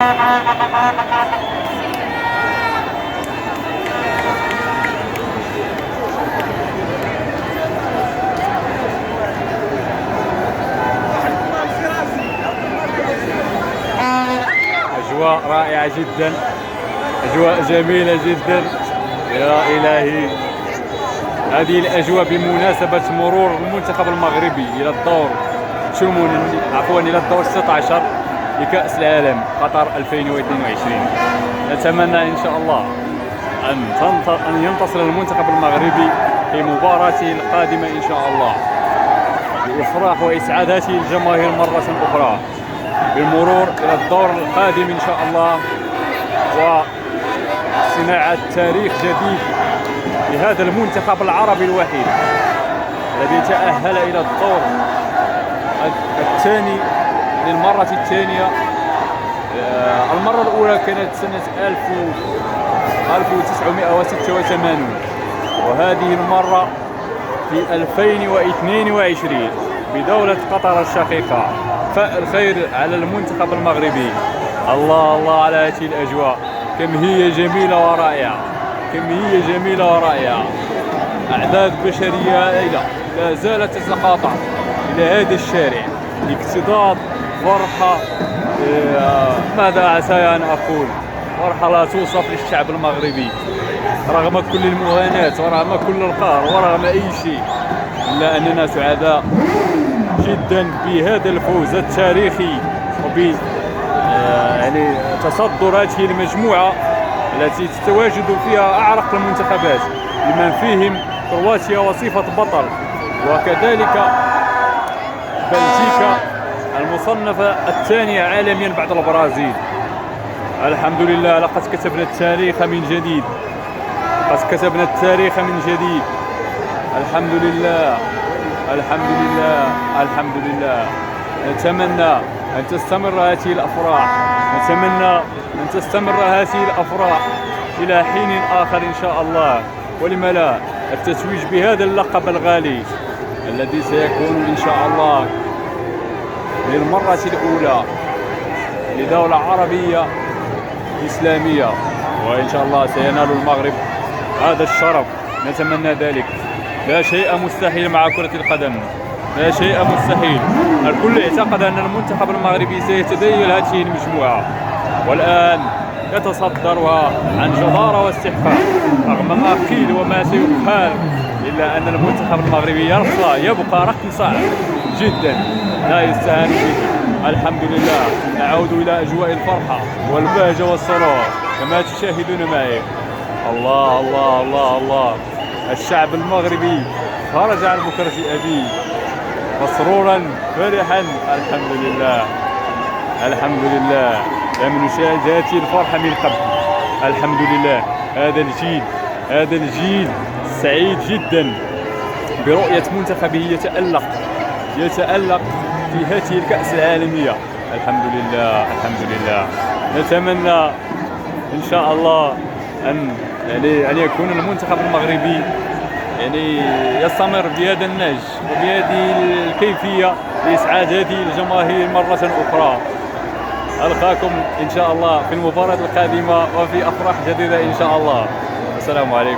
أجواء رائعة جدا، أجواء جميلة جدا. يا إلهي، هذه الأجواء بمناسبة مرور المنتخب المغربي إلى الدور إلى الدور 16 لكأس العالم قطر 2022. نتمنى إن شاء الله أن ينتصر المنتخب المغربي في مباراته القادمة إن شاء الله، لإفراح وإسعاد هذه الجماهير مرة أخرى بالمرور إلى الدور القادم إن شاء الله، وصناعة تاريخ جديد لهذا المنتخب العربي الوحيد الذي تأهل إلى الدور الثاني للمرة الثانية. المرة الأولى كانت سنة 1986، وهذه المرة في 2022 بدولة قطر الشقيقة. فالخير على المنتخب المغربي. الله الله على هذه الأجواء، كم هي جميلة ورائعة، كم هي جميلة ورائعة. أعداد بشرية هائلة لا زالت تتقاطع إلى هذا الشارع لاكتظاظ فرحة. ماذا عسى أن أقول؟ فرحة لا توصف للشعب المغربي رغم كل المهانات ورغم كل القهر ورغم أي شيء، إلا أننا سعداء جدا بهذا الفوز التاريخي وب تصدر هذه المجموعة التي تتواجد فيها أعرق المنتخبات بمن فيهم كرواتيا وصفة بطل، وكذلك بلجيكا المصنفة الثانية عالميا بعد البرازيل. الحمد لله، لقد كتبنا التاريخ من جديد، قد كتبنا التاريخ من جديد. الحمد لله، الحمد لله، الحمد لله. نتمنى أن تستمر هذه الأفراح، نتمنى أن تستمر هذه الأفراح إلى حين آخر إن شاء الله، ولم لا التتويج بهذا اللقب الغالي الذي سيكون إن شاء الله للمرة الأولى لدولة عربية إسلامية، وإن شاء الله سينال المغرب هذا الشرف. نتمنى ذلك. لا شيء مستحيل مع كرة القدم، لا شيء مستحيل. الكل اعتقد أن المنتخب المغربي سيتذيل هذه المجموعة، والآن يتصدرها عن جدارة واستحقاق رغم ما قيل وما سيقال، إلا أن المنتخب المغربي يبقى رقم صعب جدا لا يستهان به. الحمد لله، نعود إلى أجواء الفرحة والبهجة والسرور كما تشاهدون معي. الله الله الله الله. الشعب المغربي خرج عن بكرة أبيه مسرورا فرحا. الحمد لله، الحمد لله. لم نشاهد هذه الفرحة من قبل. الحمد لله. هذا الجيل سعيد جدا برؤية منتخبه يتألق في هذه الكأس العالمية. الحمد لله، الحمد لله. نتمنى إن شاء الله أن يكون المنتخب المغربي يستمر بهذا النهج وبهذه الكيفية لإسعاد هذه الجماهير مرة أخرى. ألقاكم إن شاء الله في المباراة القادمة وفي أفراح جديدة إن شاء الله. السلام عليكم.